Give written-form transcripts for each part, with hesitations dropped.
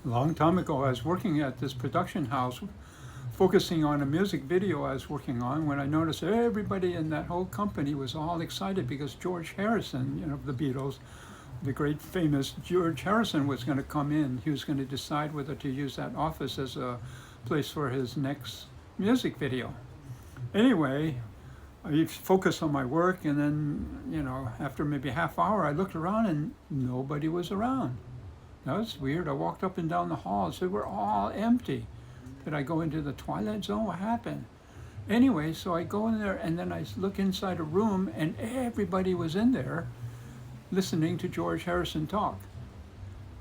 A long time ago, I was working at this production house, focusing on a music video I was working on, when I noticed everybody in that whole company was all excited because George Harrison, of the Beatles, the great famous George Harrison, was going to come in. He was going to decide whether to use that office as a place for his next music video. Anyway, I focused on my work, and then, after maybe a half hour, I looked around and nobody was around. That was weird. I walked up and down the halls. They were all empty. Did I go into the twilight zone? What happened? Anyway, so I go in there, and then I look inside a room, and everybody was in there listening to George Harrison talk.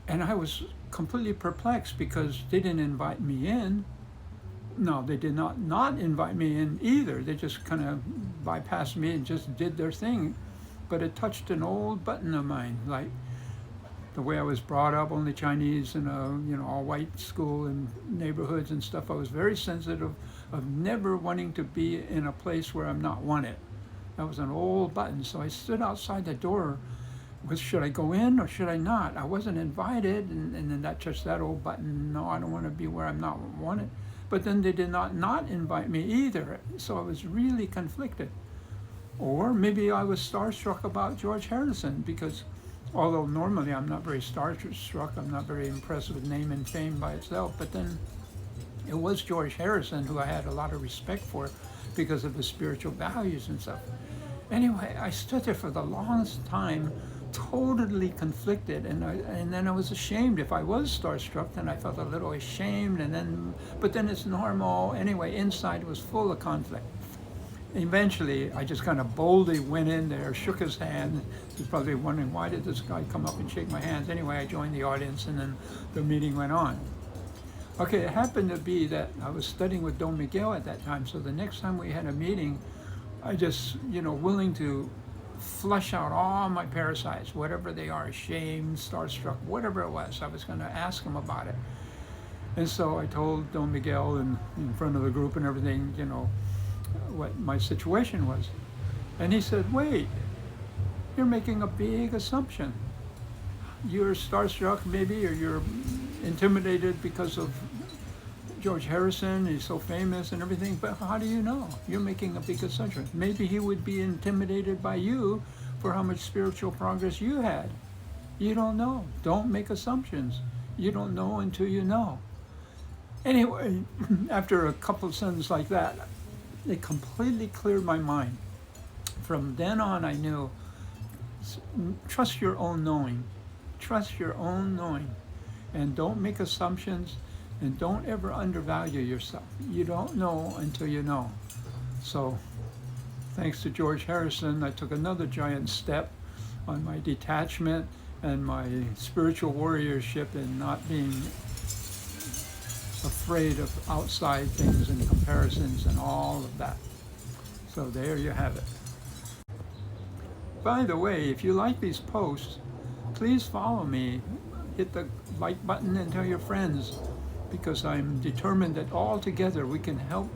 And I was completely perplexed because they didn't invite me in. No, they did not invite me in either. They just kind of bypassed me and just did their thing. But it touched an old button of mine, like the way I was brought up, only Chinese in a all white school and neighborhoods and stuff. I was very sensitive of never wanting to be in a place where I'm not wanted. That was an old button. So I stood outside the door. Should I go in or should I not? I wasn't invited, and then that touched that old button. No, I don't want to be where I'm not wanted. But then they did not invite me either. So I was really conflicted. Or maybe I was starstruck about George Harrison, because although normally I'm not very starstruck, I'm not very impressed with name and fame by itself, but then it was George Harrison who I had a lot of respect for because of his spiritual values and stuff. Anyway, I stood there for the longest time, totally conflicted, and then I was ashamed. If I was starstruck, then I felt a little ashamed, but then it's normal. Anyway, inside it was full of conflict. Eventually, I just kind of boldly went in there, shook his hand. He's probably wondering, why did this guy come up and shake my hands? Anyway, I joined the audience, and then the meeting went on. Okay, it happened to be that I was studying with Don Miguel at that time, so the next time we had a meeting, I just, willing to flush out all my parasites, whatever they are, shame, starstruck, whatever it was. I was going to ask him about it. And so I told Don Miguel in front of the group and everything, what my situation was. And he said, wait, you're making a big assumption. You're starstruck maybe, or you're intimidated because of George Harrison, he's so famous and everything, but how do you know? You're making a big assumption. Maybe he would be intimidated by you for how much spiritual progress you had. You don't know. Don't make assumptions. You don't know until you know. Anyway, after a couple of sentences like that, it completely cleared my mind. From then on, I knew, trust your own knowing. Trust your own knowing. And don't make assumptions, and don't ever undervalue yourself. You don't know until you know. So, thanks to George Harrison, I took another giant step on my detachment and my spiritual warriorship, and not being afraid of outside things and comparisons and all of that. So there you have it. By the way, if you like these posts, please follow me. Hit the like button and tell your friends, because I'm determined that all together we can help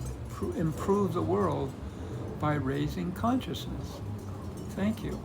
improve the world by raising consciousness. Thank you.